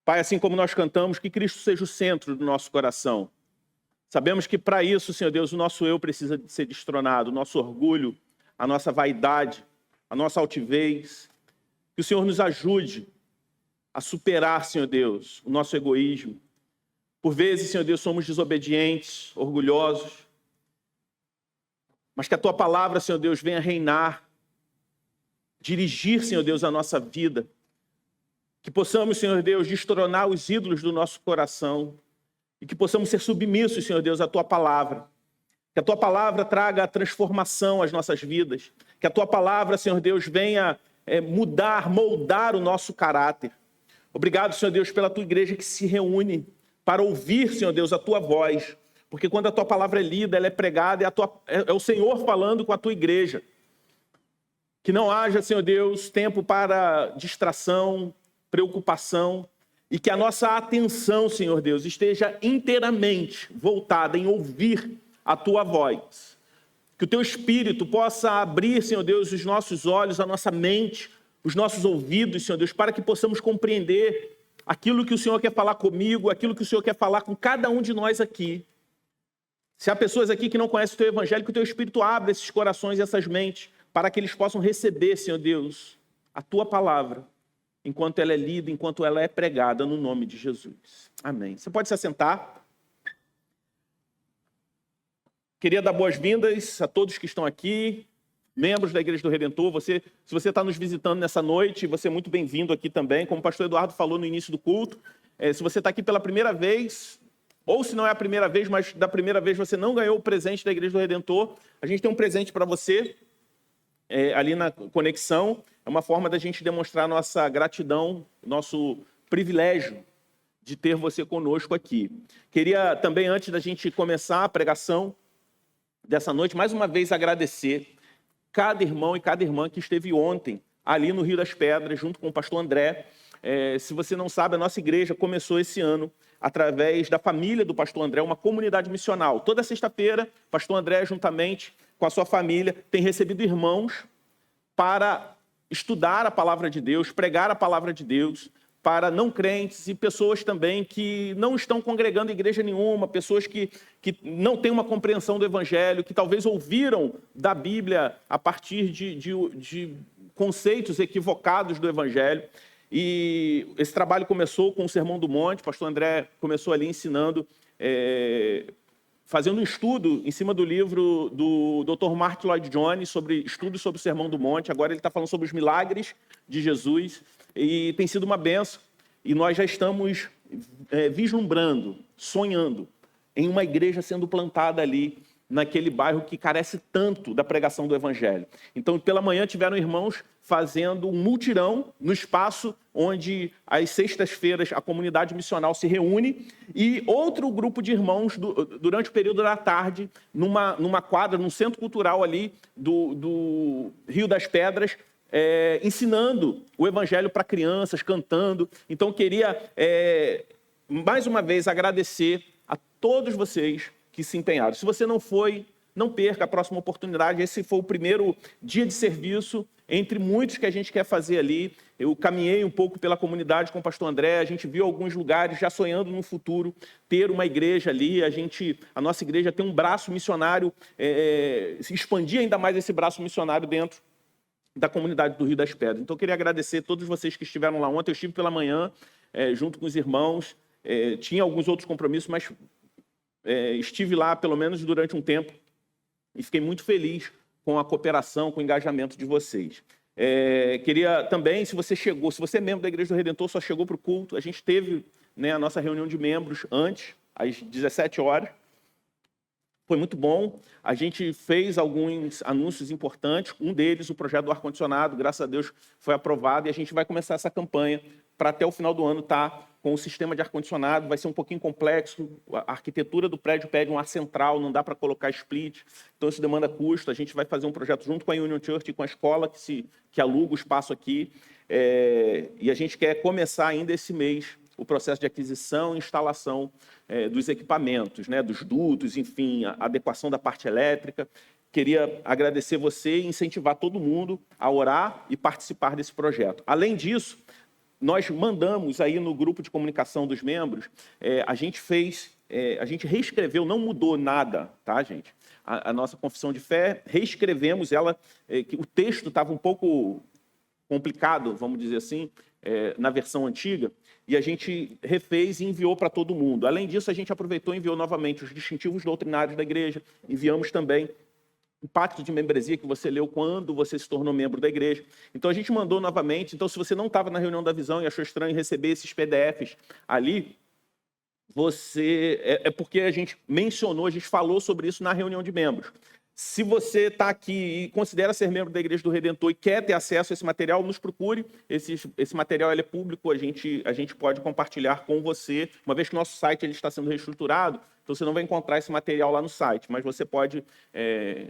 Pai, assim como nós cantamos, que Cristo seja o centro do nosso coração. Sabemos que para isso, Senhor Deus, o nosso eu precisa de ser destronado, o nosso orgulho, a nossa vaidade, a nossa altivez. Que o Senhor nos ajude a superar, Senhor Deus, o nosso egoísmo. Por vezes, Senhor Deus, somos desobedientes, orgulhosos. Mas que a Tua palavra, Senhor Deus, venha reinar, dirigir, Senhor Deus, a nossa vida. Que possamos, Senhor Deus, destronar os ídolos do nosso coração. E que possamos ser submissos, Senhor Deus, à Tua palavra. Que a Tua palavra traga a transformação às nossas vidas. Que a Tua palavra, Senhor Deus, venha mudar, moldar o nosso caráter. Obrigado, Senhor Deus, pela Tua igreja que se reúne para ouvir, Senhor Deus, a Tua voz. Porque quando a Tua palavra é lida, ela é pregada, é o Senhor falando com a Tua igreja. Que não haja, Senhor Deus, tempo para distração, preocupação, e que a nossa atenção, Senhor Deus, esteja inteiramente voltada em ouvir a Tua voz. Que o Teu Espírito possa abrir, Senhor Deus, os nossos olhos, a nossa mente, os nossos ouvidos, Senhor Deus, para que possamos compreender aquilo que o Senhor quer falar comigo, aquilo que o Senhor quer falar com cada um de nós aqui. Se há pessoas aqui que não conhecem o Teu Evangelho, que o Teu Espírito abra esses corações e essas mentes, para que eles possam receber, Senhor Deus, a Tua palavra, enquanto ela é lida, enquanto ela é pregada, no nome de Jesus. Amém. Você pode se assentar. Queria dar boas-vindas a todos que estão aqui, membros da Igreja do Redentor. Se você está nos visitando nessa noite, você é muito bem-vindo aqui também. Como o pastor Eduardo falou no início do culto, se você está aqui pela primeira vez, ou se não é a primeira vez, mas da primeira vez você não ganhou o presente da Igreja do Redentor, a gente tem um presente para você, ali na conexão. É uma forma da gente demonstrar nossa gratidão, nosso privilégio de ter você conosco aqui. Queria também, antes da gente começar a pregação dessa noite, mais uma vez agradecer cada irmão e cada irmã que esteve ontem ali no Rio das Pedras, junto com o pastor André. Se você não sabe, a nossa igreja começou esse ano através da família do pastor André, uma comunidade missional. Toda sexta-feira, o pastor André, juntamente com a sua família, tem recebido irmãos para estudar a palavra de Deus, pregar a palavra de Deus para não crentes e pessoas também que não estão congregando em igreja nenhuma, pessoas que não têm uma compreensão do Evangelho, que talvez ouviram da Bíblia a partir de conceitos equivocados do Evangelho. E esse trabalho começou com o Sermão do Monte. O pastor André começou ali ensinando, fazendo um estudo em cima do livro do Dr. Martyn Lloyd-Jones, estudos sobre o Sermão do Monte. Agora ele está falando sobre os milagres de Jesus e tem sido uma bênção. E nós já estamos vislumbrando, sonhando em uma igreja sendo plantada ali naquele bairro que carece tanto da pregação do Evangelho. Então, pela manhã tiveram irmãos fazendo um mutirão no espaço onde, às sextas-feiras, a comunidade missional se reúne, e outro grupo de irmãos, durante o período da tarde, numa quadra, num centro cultural ali do Rio das Pedras, ensinando o Evangelho para crianças, cantando. Então, queria, mais uma vez, agradecer a todos vocês que se empenharam. Se você não foi, não perca a próxima oportunidade. Esse foi o primeiro dia de serviço, entre muitos que a gente quer fazer ali. Eu caminhei um pouco pela comunidade com o pastor André, a gente viu alguns lugares já sonhando no futuro ter uma igreja ali. A nossa igreja tem um braço missionário, se expandir ainda mais esse braço missionário dentro da comunidade do Rio das Pedras. Então, eu queria agradecer a todos vocês que estiveram lá ontem. Eu estive pela manhã, junto com os irmãos, tinha alguns outros compromissos, mas estive lá pelo menos durante um tempo e fiquei muito feliz com a cooperação, com o engajamento de vocês. Queria também, se você é membro da Igreja do Redentor, só chegou para o culto, a gente teve a nossa reunião de membros antes, às 17 horas. Foi muito bom. A gente fez alguns anúncios importantes. Um deles, o projeto do ar-condicionado, graças a Deus, foi aprovado. E a gente vai começar essa campanha para até o final do ano estar com o sistema de ar-condicionado. Vai ser um pouquinho complexo. A arquitetura do prédio pede um ar central, não dá para colocar split. Então, isso demanda custo. A gente vai fazer um projeto junto com a Union Church e com a escola que aluga o espaço aqui. E a gente quer começar ainda esse mês o processo de aquisição e instalação dos equipamentos, dos dutos, enfim, a adequação da parte elétrica. Queria agradecer você e incentivar todo mundo a orar e participar desse projeto. Além disso, nós mandamos aí no grupo de comunicação dos membros, a gente reescreveu, não mudou nada, tá, gente? A nossa confissão de fé, reescrevemos ela, que o texto estava um pouco complicado, vamos dizer assim, na versão antiga, e a gente refez e enviou para todo mundo. Além disso, a gente aproveitou e enviou novamente os distintivos doutrinários da igreja, enviamos também o pacto de membresia que você leu quando você se tornou membro da igreja. Então, a gente mandou novamente. Então, se você não estava na reunião da visão e achou estranho receber esses PDFs ali, é porque a gente mencionou, a gente falou sobre isso na reunião de membros. Se você está aqui e considera ser membro da Igreja do Redentor e quer ter acesso a esse material, nos procure. Esse material ele é público, a gente pode compartilhar com você. Uma vez que o nosso site ele está sendo reestruturado, então você não vai encontrar esse material lá no site, mas você pode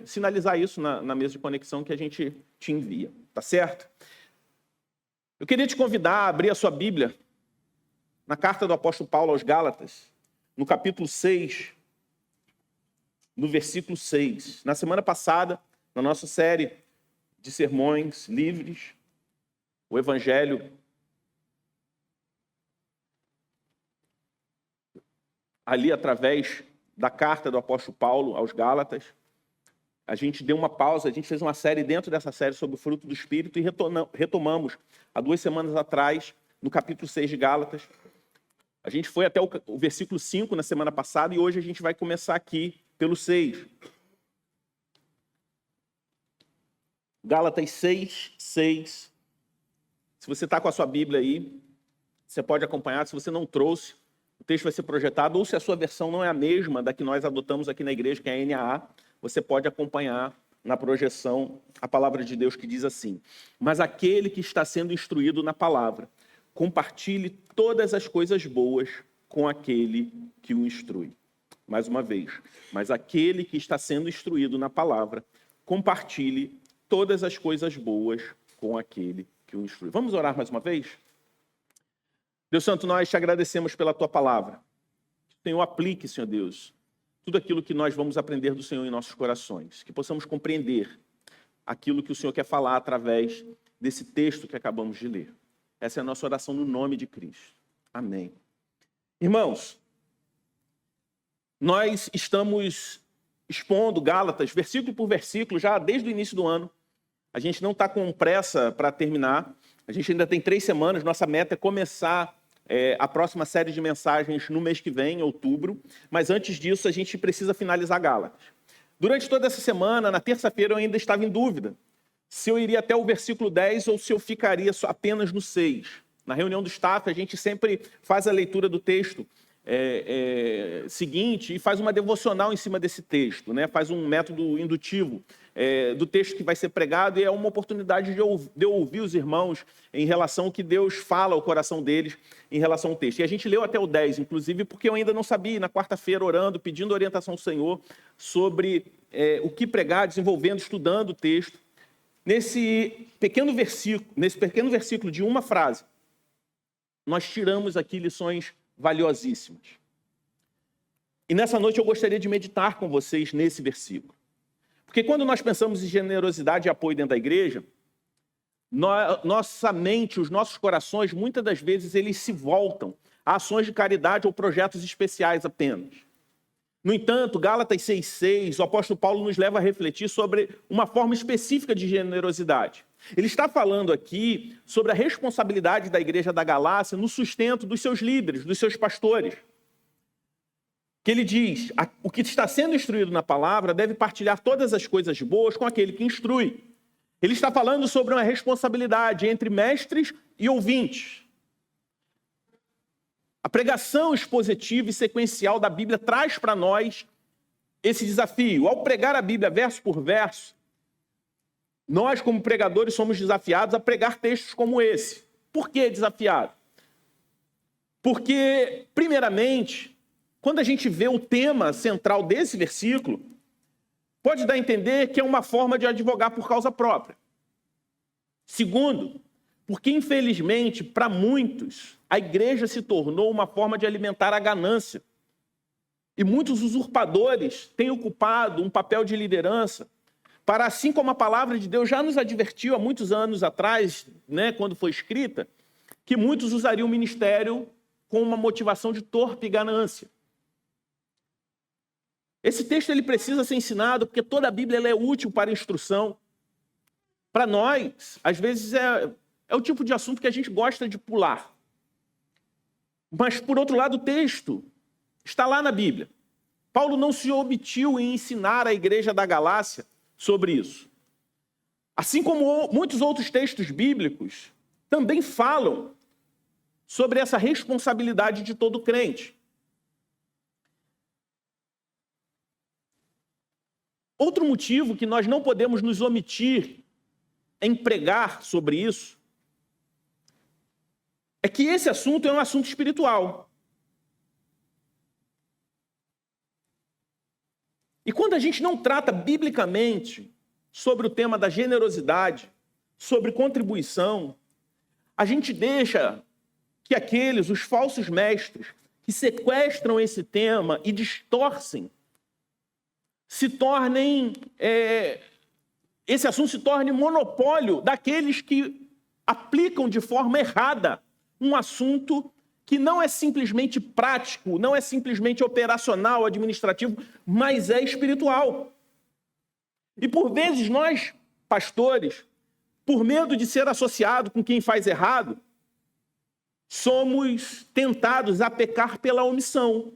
sinalizar isso na mesa de conexão que a gente te envia. Tá certo? Eu queria te convidar a abrir a sua Bíblia na carta do apóstolo Paulo aos Gálatas, no capítulo 6, no versículo 6. Na semana passada, na nossa série de sermões livres, o Evangelho ali através da carta do apóstolo Paulo aos Gálatas, a gente deu uma pausa, a gente fez uma série dentro dessa série sobre o fruto do Espírito e retomamos há 2 semanas atrás, no capítulo 6 de Gálatas. A gente foi até o versículo 5 na semana passada e hoje a gente vai começar aqui pelo 6. Gálatas 6, 6. Se você está com a sua Bíblia aí, você pode acompanhar. Se você não trouxe, o texto vai ser projetado. Ou se a sua versão não é a mesma da que nós adotamos aqui na igreja, que é a NAA, você pode acompanhar na projeção a palavra de Deus que diz assim: mas aquele que está sendo instruído na palavra, compartilhe todas as coisas boas com aquele que o instrui. Mais uma vez, mas aquele que está sendo instruído na palavra, compartilhe todas as coisas boas com aquele que o instrui. Vamos orar mais uma vez? Deus Santo, nós te agradecemos pela tua palavra. Que o Senhor aplique, Senhor Deus, tudo aquilo que nós vamos aprender do Senhor em nossos corações. Que possamos compreender aquilo que o Senhor quer falar através desse texto que acabamos de ler. Essa é a nossa oração no nome de Cristo. Amém. Irmãos, nós estamos expondo Gálatas, versículo por versículo, já desde o início do ano. A gente não está com pressa para terminar. A gente ainda tem 3 semanas. Nossa meta é começar a próxima série de mensagens no mês que vem, em outubro. Mas antes disso, a gente precisa finalizar Gálatas. Durante toda essa semana, na terça-feira, eu ainda estava em dúvida se eu iria até o versículo 10 ou se eu ficaria apenas no 6. Na reunião do staff, a gente sempre faz a leitura do texto seguinte e faz uma devocional em cima desse texto, né? Faz um método indutivo do texto que vai ser pregado, e é uma oportunidade de eu ouvir os irmãos em relação ao que Deus fala ao coração deles em relação ao texto. E a gente leu até o 10, inclusive, porque eu ainda não sabia, na quarta-feira, orando, pedindo orientação ao Senhor sobre o que pregar, desenvolvendo, estudando o texto. Nesse pequeno versículo de uma frase, nós tiramos aqui lições valiosíssimas. E nessa noite eu gostaria de meditar com vocês nesse versículo. Porque quando nós pensamos em generosidade e apoio dentro da igreja, nossa mente, os nossos corações, muitas das vezes, eles se voltam a ações de caridade ou projetos especiais apenas. No entanto, Gálatas 6,6, o apóstolo Paulo nos leva a refletir sobre uma forma específica de generosidade. Ele está falando aqui sobre a responsabilidade da igreja da Galácia no sustento dos seus líderes, dos seus pastores. Que ele diz, o que está sendo instruído na palavra deve partilhar todas as coisas boas com aquele que instrui. Ele está falando sobre uma responsabilidade entre mestres e ouvintes. A pregação expositiva e sequencial da Bíblia traz para nós esse desafio. Ao pregar a Bíblia verso por verso, nós, como pregadores, somos desafiados a pregar textos como esse. Por que desafiado? Porque, primeiramente, quando a gente vê o tema central desse versículo, pode dar a entender que é uma forma de advogar por causa própria. Segundo, porque, infelizmente, para muitos, a igreja se tornou uma forma de alimentar a ganância. E muitos usurpadores têm ocupado um papel de liderança para, assim como a palavra de Deus já nos advertiu há muitos anos atrás, né, quando foi escrita, que muitos usariam o ministério com uma motivação de torpe ganância. Esse texto ele precisa ser ensinado porque toda a Bíblia ela é útil para instrução. Para nós, às vezes é o tipo de assunto que a gente gosta de pular. Mas, por outro lado, o texto está lá na Bíblia. Paulo não se omitiu em ensinar a igreja da Galácia sobre isso. Assim como muitos outros textos bíblicos também falam sobre essa responsabilidade de todo crente. Outro motivo que nós não podemos nos omitir em pregar sobre isso é que esse assunto é um assunto espiritual. E quando a gente não trata biblicamente sobre o tema da generosidade, sobre contribuição, a gente deixa que os falsos mestres, que sequestram esse tema e distorcem, esse assunto se torne monopólio daqueles que aplicam de forma errada um assunto que não é simplesmente prático, não é simplesmente operacional, administrativo, mas é espiritual. E por vezes nós, pastores, por medo de ser associado com quem faz errado, somos tentados a pecar pela omissão.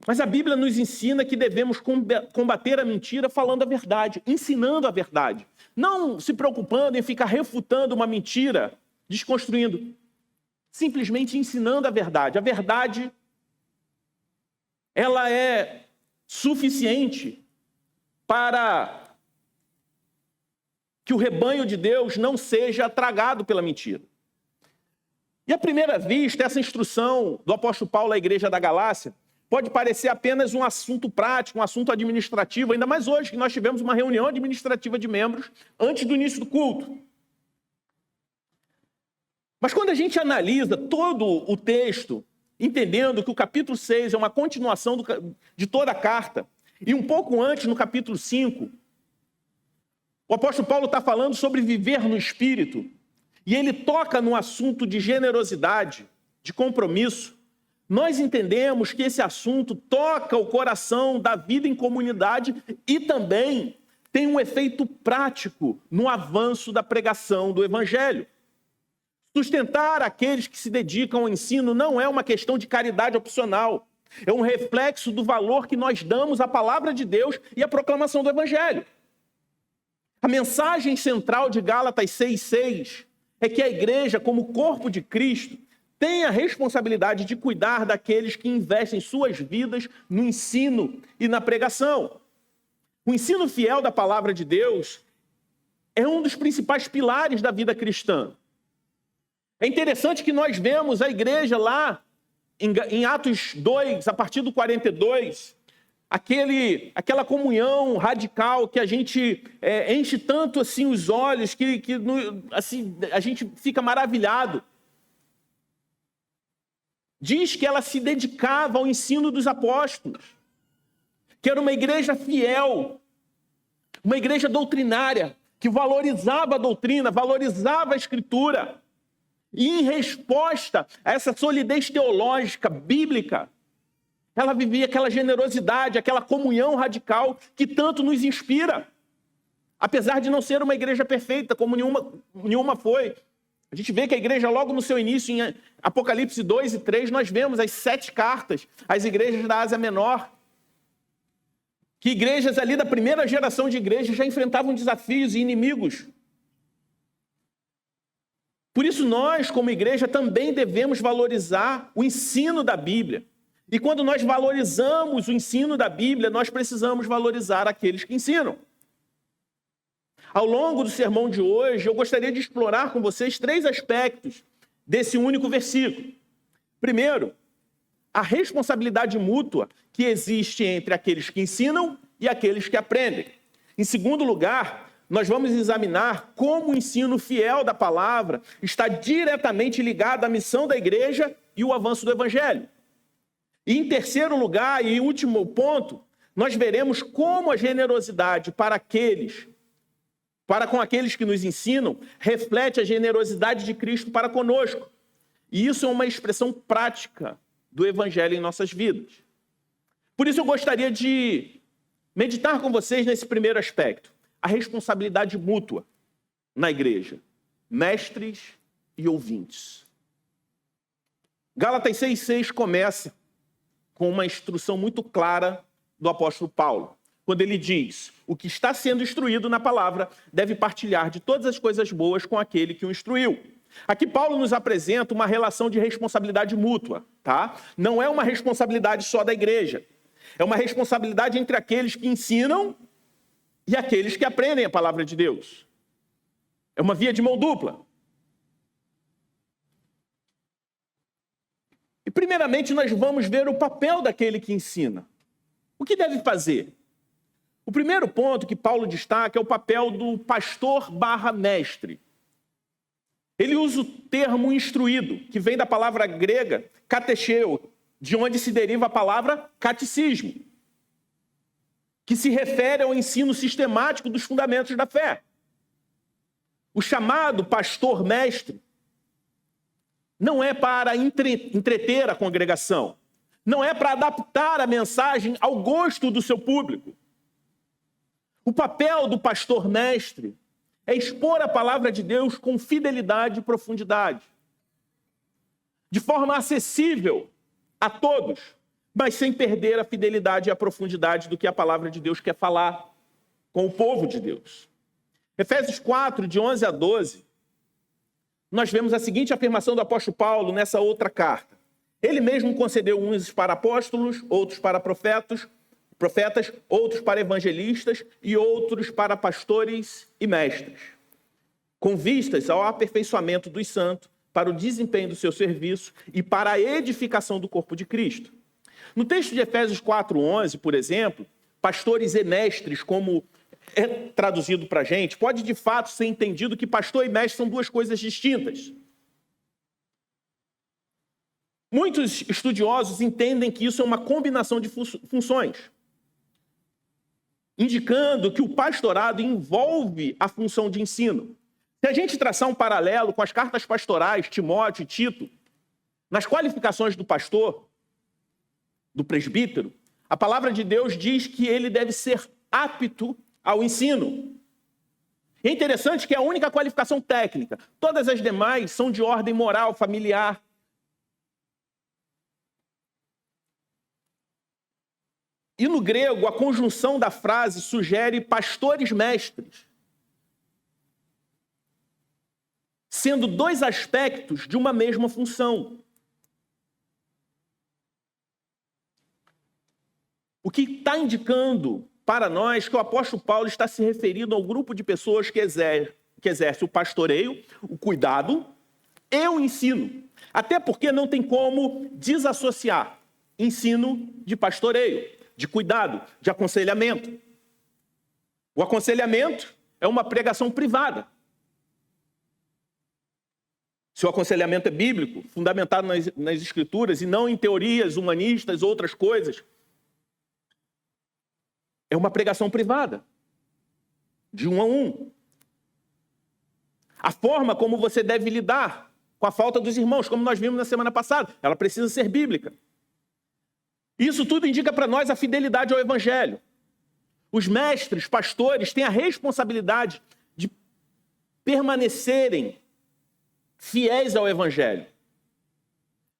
Mas a Bíblia nos ensina que devemos combater a mentira falando a verdade, ensinando a verdade. Não se preocupando em ficar refutando uma mentira, desconstruindo. Simplesmente ensinando a verdade. A verdade, ela é suficiente para que o rebanho de Deus não seja tragado pela mentira. E à primeira vista, essa instrução do apóstolo Paulo à igreja da Galácia pode parecer apenas um assunto prático, um assunto administrativo, ainda mais hoje que nós tivemos uma reunião administrativa de membros antes do início do culto. Mas quando a gente analisa todo o texto, entendendo que o capítulo 6 é uma continuação de toda a carta, e um pouco antes, no capítulo 5, o apóstolo Paulo está falando sobre viver no Espírito, e ele toca no assunto de generosidade, de compromisso. Nós entendemos que esse assunto toca o coração da vida em comunidade e também tem um efeito prático no avanço da pregação do Evangelho. Sustentar aqueles que se dedicam ao ensino não é uma questão de caridade opcional, é um reflexo do valor que nós damos à palavra de Deus e à proclamação do Evangelho. A mensagem central de Gálatas 6,6 é que a igreja, como corpo de Cristo, tem a responsabilidade de cuidar daqueles que investem suas vidas no ensino e na pregação. O ensino fiel da palavra de Deus é um dos principais pilares da vida cristã. É interessante que nós vemos a igreja lá em Atos 2, a partir do 42, aquela comunhão radical que a gente enche tanto assim os olhos que assim, a gente fica maravilhado. Diz que ela se dedicava ao ensino dos apóstolos, que era uma igreja fiel, uma igreja doutrinária, que valorizava a doutrina, valorizava a Escritura. E em resposta a essa solidez teológica, bíblica, ela vivia aquela generosidade, aquela comunhão radical que tanto nos inspira. Apesar de não ser uma igreja perfeita, como nenhuma foi. A gente vê que a igreja, logo no seu início, em Apocalipse 2 e 3, nós vemos as 7 cartas às igrejas da Ásia Menor. Que igrejas ali da primeira geração de igrejas já enfrentavam desafios e inimigos. Por isso nós, como igreja, também devemos valorizar o ensino da Bíblia. E quando nós valorizamos o ensino da Bíblia, nós precisamos valorizar aqueles que ensinam. Ao longo do sermão de hoje, eu gostaria de explorar com vocês 3 aspectos desse único versículo. Primeiro, a responsabilidade mútua que existe entre aqueles que ensinam e aqueles que aprendem. Em segundo lugar, nós vamos examinar como o ensino fiel da palavra está diretamente ligado à missão da igreja e o avanço do Evangelho. E em terceiro lugar, e último ponto, nós veremos como a generosidade para aqueles para com aqueles que nos ensinam, reflete a generosidade de Cristo para conosco. E isso é uma expressão prática do Evangelho em nossas vidas. Por isso eu gostaria de meditar com vocês nesse primeiro aspecto, a responsabilidade mútua na igreja, mestres e ouvintes. Gálatas 6,6 começa com uma instrução muito clara do apóstolo Paulo, quando ele diz: o que está sendo instruído na palavra deve partilhar de todas as coisas boas com aquele que o instruiu. Aqui Paulo nos apresenta uma relação de responsabilidade mútua, tá? Não é uma responsabilidade só da igreja. É uma responsabilidade entre aqueles que ensinam e aqueles que aprendem a palavra de Deus. É uma via de mão dupla. E primeiramente nós vamos ver o papel daquele que ensina. O que deve fazer? O primeiro ponto que Paulo destaca é o papel do pastor/mestre. Ele usa o termo instruído, que vem da palavra grega katecheo, de onde se deriva a palavra catecismo, que se refere ao ensino sistemático dos fundamentos da fé. O chamado pastor-mestre não é para entreter a congregação, não é para adaptar a mensagem ao gosto do seu público. O papel do pastor-mestre é expor a palavra de Deus com fidelidade e profundidade, de forma acessível a todos, mas sem perder a fidelidade e a profundidade do que a palavra de Deus quer falar com o povo de Deus. Efésios 4, de 11 a 12, nós vemos a seguinte afirmação do apóstolo Paulo nessa outra carta. Ele mesmo concedeu uns para apóstolos, outros para profetas, outros para evangelistas e outros para pastores e mestres, com vistas ao aperfeiçoamento dos santos, para o desempenho do seu serviço e para a edificação do corpo de Cristo. No texto de Efésios 4:11, por exemplo, pastores e mestres, como é traduzido para a gente, pode de fato ser entendido que pastor e mestre são duas coisas distintas. Muitos estudiosos entendem que isso é uma combinação de funções, indicando que o pastorado envolve a função de ensino. Se a gente traçar um paralelo com as cartas pastorais, Timóteo e Tito, nas qualificações do pastor, do presbítero, a palavra de Deus diz que ele deve ser apto ao ensino. E é interessante que é a única qualificação técnica. Todas as demais são de ordem moral, familiar. E no grego, a conjunção da frase sugere pastores mestres, sendo dois aspectos de uma mesma função. O que está indicando para nós que o apóstolo Paulo está se referindo ao grupo de pessoas que exerce o pastoreio, o cuidado e o ensino. Até porque não tem como desassociar ensino de pastoreio, de cuidado, de aconselhamento. O aconselhamento é uma pregação privada. Se o aconselhamento é bíblico, fundamentado nas escrituras e não em teorias humanistas, outras coisas, é uma pregação privada, de um a um. A forma como você deve lidar com a falta dos irmãos, como nós vimos na semana passada, ela precisa ser bíblica. Isso tudo indica para nós a fidelidade ao Evangelho. Os mestres, pastores, têm a responsabilidade de permanecerem fiéis ao Evangelho,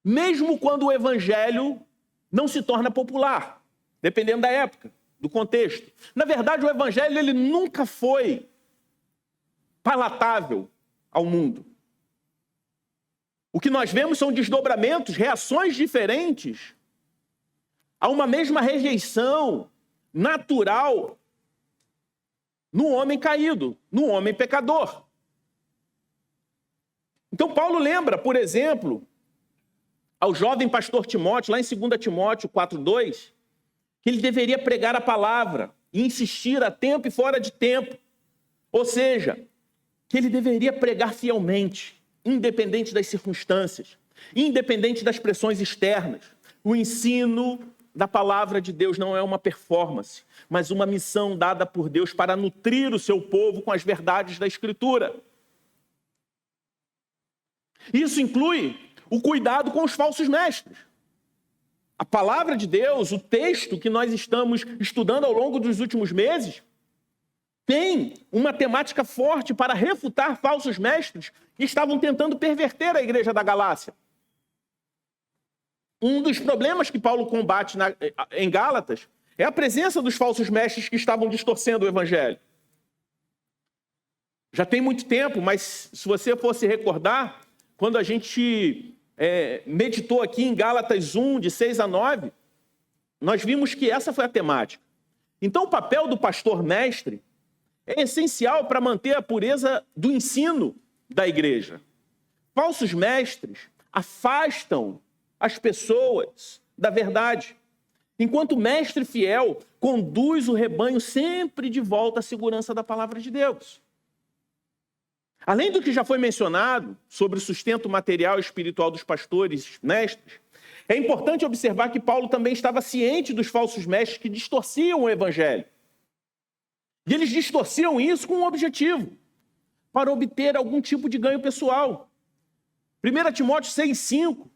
mesmo quando o Evangelho não se torna popular, dependendo da época, do contexto. Na verdade, o Evangelho ele nunca foi palatável ao mundo. O que nós vemos são desdobramentos, reações diferentes a uma mesma rejeição natural no homem caído, no homem pecador. Então Paulo lembra, por exemplo, ao jovem pastor Timóteo, lá em 2 Timóteo 4:2, que ele deveria pregar a palavra e insistir a tempo e fora de tempo. Ou seja, que ele deveria pregar fielmente, independente das circunstâncias, independente das pressões externas. O ensino da palavra de Deus não é uma performance, mas uma missão dada por Deus para nutrir o seu povo com as verdades da Escritura. Isso inclui o cuidado com os falsos mestres. A palavra de Deus, o texto que nós estamos estudando ao longo dos últimos meses, tem uma temática forte para refutar falsos mestres que estavam tentando perverter a igreja da Galácia. Um dos problemas que Paulo combate em Gálatas é a presença dos falsos mestres que estavam distorcendo o evangelho. Já tem muito tempo, mas se você fosse recordar, quando a gente meditou aqui em Gálatas 1, de 6 a 9, nós vimos que essa foi a temática. Então, o papel do pastor mestre é essencial para manter a pureza do ensino da igreja. Falsos mestres afastam as pessoas da verdade, enquanto o mestre fiel conduz o rebanho sempre de volta à segurança da palavra de Deus. Além do que já foi mencionado sobre o sustento material e espiritual dos pastores mestres, é importante observar que Paulo também estava ciente dos falsos mestres que distorciam o evangelho. E eles distorciam isso com um objetivo, para obter algum tipo de ganho pessoal. 1 Timóteo 6,5,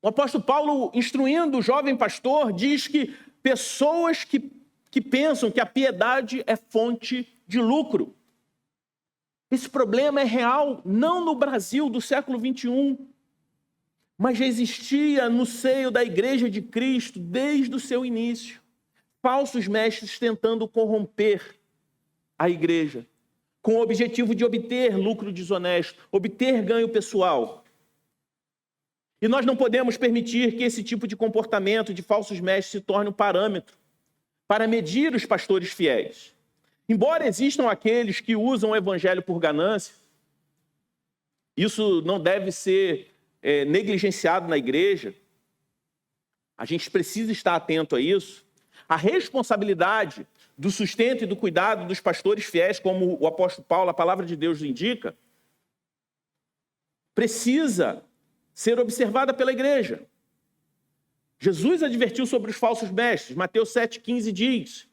o apóstolo Paulo, instruindo o jovem pastor, diz que pessoas que pensam que a piedade é fonte de lucro. Esse problema é real, não no Brasil do século 21, mas já existia no seio da Igreja de Cristo desde o seu início. Falsos mestres tentando corromper a igreja, com o objetivo de obter lucro desonesto, obter ganho pessoal. E nós não podemos permitir que esse tipo de comportamento de falsos mestres se torne um parâmetro para medir os pastores fiéis. Embora existam aqueles que usam o evangelho por ganância, isso não deve ser negligenciado na igreja. A gente precisa estar atento a isso. A responsabilidade do sustento e do cuidado dos pastores fiéis, como o apóstolo Paulo, a palavra de Deus indica, precisa ser observada pela igreja. Jesus advertiu sobre os falsos mestres. Mateus 7,15 diz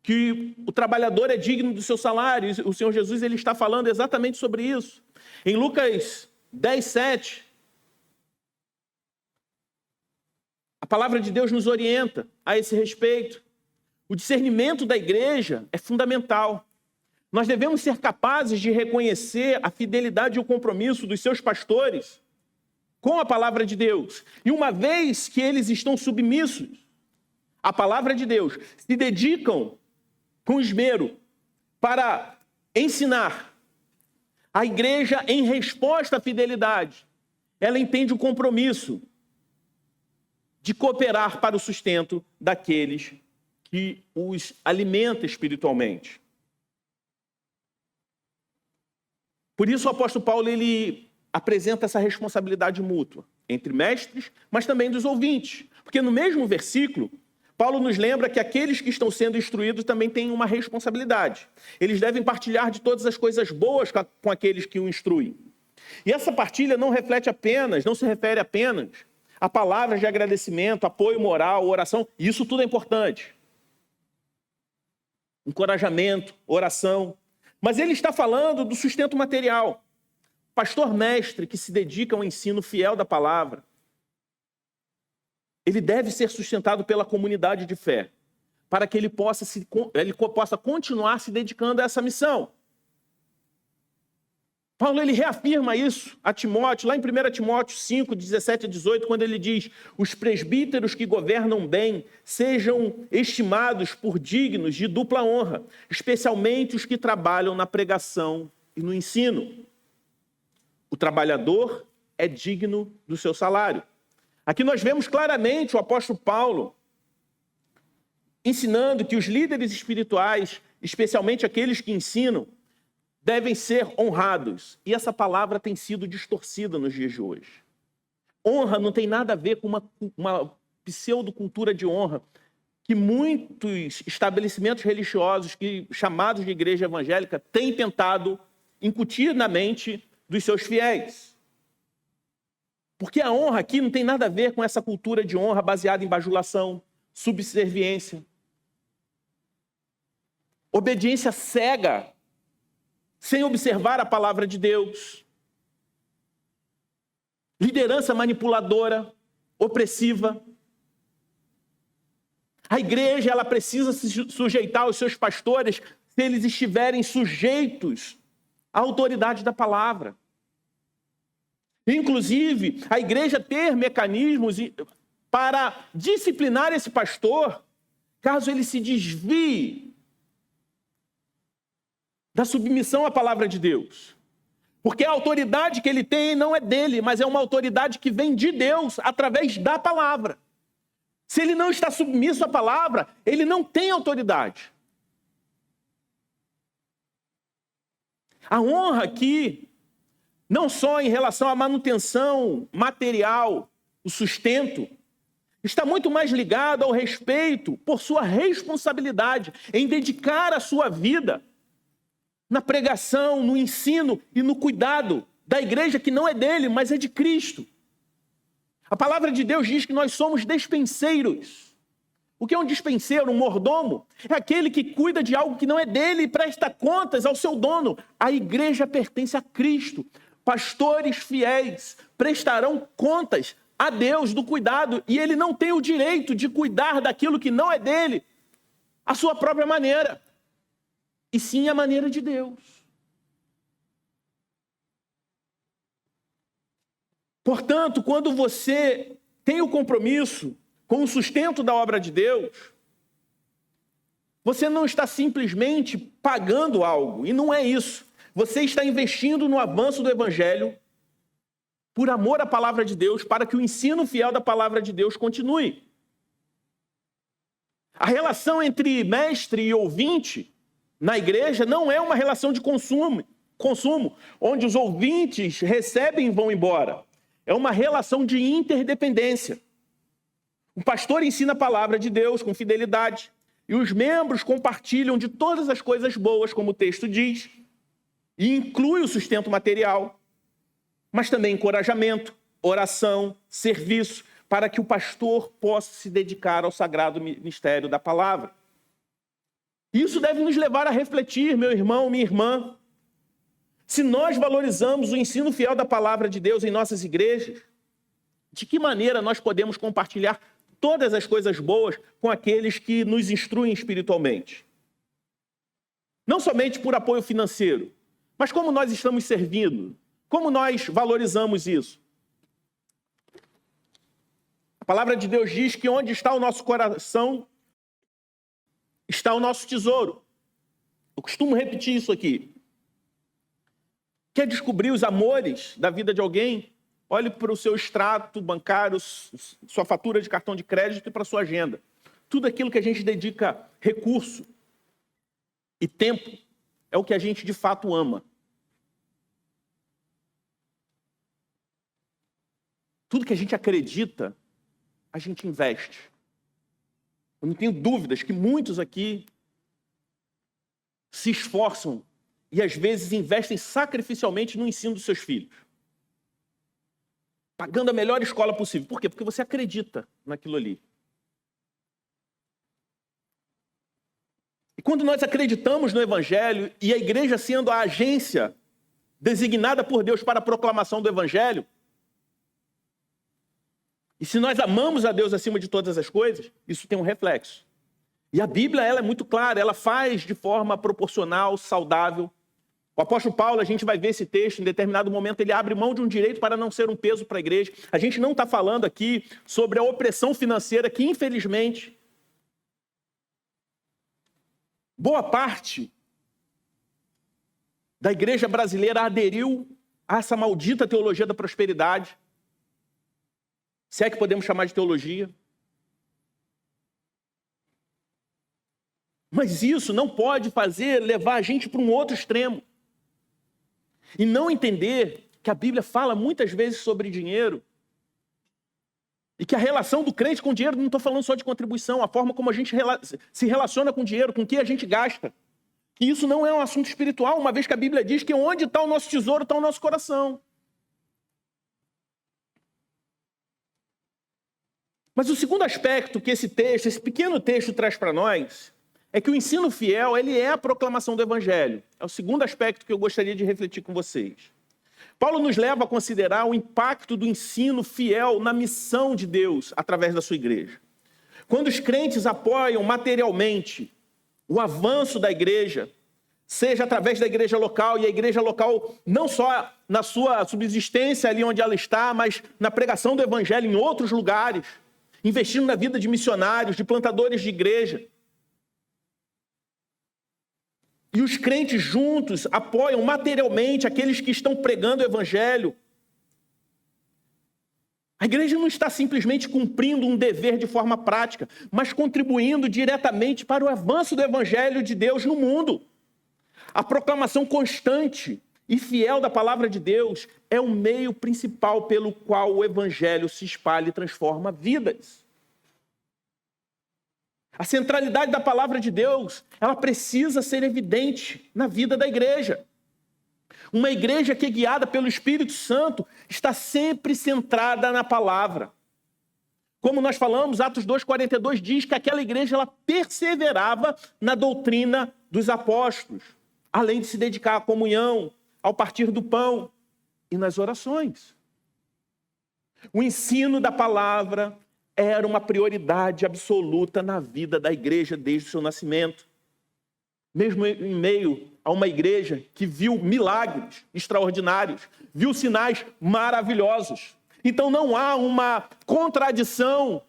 que o trabalhador é digno do seu salário. O Senhor Jesus ele está falando exatamente sobre isso. Em Lucas 10,7, a palavra de Deus nos orienta a esse respeito. O discernimento da igreja é fundamental. Nós devemos ser capazes de reconhecer a fidelidade e o compromisso dos seus pastores com a palavra de Deus. E uma vez que eles estão submissos à palavra de Deus, se dedicam com esmero para ensinar, a igreja, em resposta à fidelidade, ela entende o compromisso de cooperar para o sustento daqueles que os alimenta espiritualmente. Por isso o apóstolo Paulo ele apresenta essa responsabilidade mútua entre mestres, mas também dos ouvintes. Porque no mesmo versículo, Paulo nos lembra que aqueles que estão sendo instruídos também têm uma responsabilidade. Eles devem partilhar de todas as coisas boas com aqueles que o instruem. E essa partilha não se refere apenas a palavras de agradecimento, apoio moral, oração. Isso tudo é importante. Encorajamento, oração. Mas ele está falando do sustento material. Pastor mestre que se dedica ao ensino fiel da palavra, ele deve ser sustentado pela comunidade de fé, para que ele possa continuar se dedicando a essa missão. Paulo ele reafirma isso a Timóteo, lá em 1 Timóteo 5, 17 a 18, quando ele diz: os presbíteros que governam bem sejam estimados por dignos de dupla honra, especialmente os que trabalham na pregação e no ensino. O trabalhador é digno do seu salário. Aqui nós vemos claramente o apóstolo Paulo ensinando que os líderes espirituais, especialmente aqueles que ensinam, devem ser honrados. E essa palavra tem sido distorcida nos dias de hoje. Honra não tem nada a ver com uma pseudocultura de honra que muitos estabelecimentos religiosos, chamados de igreja evangélica, têm tentado incutir na mente dos seus fiéis. Porque a honra aqui não tem nada a ver com essa cultura de honra baseada em bajulação, subserviência, obediência cega, sem observar a palavra de Deus, liderança manipuladora, opressiva. A igreja, ela precisa se sujeitar aos seus pastores se eles estiverem sujeitos à autoridade da palavra. Inclusive, a igreja ter mecanismos para disciplinar esse pastor, caso ele se desvie da submissão à palavra de Deus. Porque a autoridade que ele tem não é dele, mas é uma autoridade que vem de Deus através da palavra. Se ele não está submisso à palavra, ele não tem autoridade. A honra aqui, não só em relação à manutenção material, o sustento, está muito mais ligado ao respeito por sua responsabilidade em dedicar a sua vida na pregação, no ensino e no cuidado da igreja que não é dele, mas é de Cristo. A palavra de Deus diz que nós somos despenseiros. O que é um dispenseiro, um mordomo? É aquele que cuida de algo que não é dele e presta contas ao seu dono. A igreja pertence a Cristo. Pastores fiéis prestarão contas a Deus do cuidado e ele não tem o direito de cuidar daquilo que não é dele à sua própria maneira, e sim a maneira de Deus. Portanto, quando você tem o compromisso com o sustento da obra de Deus, você não está simplesmente pagando algo, e não é isso. Você está investindo no avanço do Evangelho por amor à palavra de Deus, para que o ensino fiel da palavra de Deus continue. A relação entre mestre e ouvinte na igreja não é uma relação de consumo, onde os ouvintes recebem e vão embora. É uma relação de interdependência. O pastor ensina a palavra de Deus com fidelidade, e os membros compartilham de todas as coisas boas, como o texto diz, e inclui o sustento material, mas também encorajamento, oração, serviço, para que o pastor possa se dedicar ao sagrado mistério da palavra. Isso deve nos levar a refletir, meu irmão, minha irmã, se nós valorizamos o ensino fiel da palavra de Deus em nossas igrejas, de que maneira nós podemos compartilhar todas as coisas boas com aqueles que nos instruem espiritualmente? Não somente por apoio financeiro, mas como nós estamos servindo, como nós valorizamos isso. A palavra de Deus diz que onde está o nosso coração, está o nosso tesouro. Eu costumo repetir isso aqui. Quer descobrir os amores da vida de alguém? Olhe para o seu extrato bancário, sua fatura de cartão de crédito e para a sua agenda. Tudo aquilo que a gente dedica recurso e tempo é o que a gente de fato ama. Tudo que a gente acredita, a gente investe. Eu não tenho dúvidas que muitos aqui se esforçam e às vezes investem sacrificialmente no ensino dos seus filhos. Pagando a melhor escola possível. Por quê? Porque você acredita naquilo ali. E quando nós acreditamos no Evangelho e a igreja sendo a agência designada por Deus para a proclamação do Evangelho, e se nós amamos a Deus acima de todas as coisas, isso tem um reflexo. E a Bíblia, ela é muito clara, ela faz de forma proporcional, saudável. O apóstolo Paulo, a gente vai ver esse texto, em determinado momento ele abre mão de um direito para não ser um peso para a igreja. A gente não está falando aqui sobre a opressão financeira que, infelizmente, boa parte da igreja brasileira aderiu a essa maldita teologia da prosperidade. Se é que podemos chamar de teologia. Mas isso não pode levar a gente para um outro extremo. E não entender que a Bíblia fala muitas vezes sobre dinheiro. E que a relação do crente com o dinheiro, não estou falando só de contribuição, a forma como a gente se relaciona com o dinheiro, com o que a gente gasta. Que isso não é um assunto espiritual, uma vez que a Bíblia diz que onde está o nosso tesouro, está o nosso coração. Mas o segundo aspecto que esse pequeno texto traz para nós, é que o ensino fiel, ele é a proclamação do evangelho. É o segundo aspecto que eu gostaria de refletir com vocês. Paulo nos leva a considerar o impacto do ensino fiel na missão de Deus através da sua igreja. Quando os crentes apoiam materialmente o avanço da igreja, seja através da igreja local, e a igreja local não só na sua subsistência ali onde ela está, mas na pregação do evangelho em outros lugares, investindo na vida de missionários, de plantadores de igreja. E os crentes juntos apoiam materialmente aqueles que estão pregando o evangelho. A igreja não está simplesmente cumprindo um dever de forma prática, mas contribuindo diretamente para o avanço do evangelho de Deus no mundo. A proclamação constante e fiel da palavra de Deus é o meio principal pelo qual o evangelho se espalha e transforma vidas. A centralidade da palavra de Deus, ela precisa ser evidente na vida da igreja. Uma igreja que é guiada pelo Espírito Santo está sempre centrada na palavra. Como nós falamos, Atos 2,42 diz que aquela igreja ela perseverava na doutrina dos apóstolos, além de se dedicar à comunhão, ao partir do pão e nas orações. O ensino da palavra era uma prioridade absoluta na vida da igreja desde o seu nascimento. Mesmo em meio a uma igreja que viu milagres extraordinários, viu sinais maravilhosos. Então não há uma contradição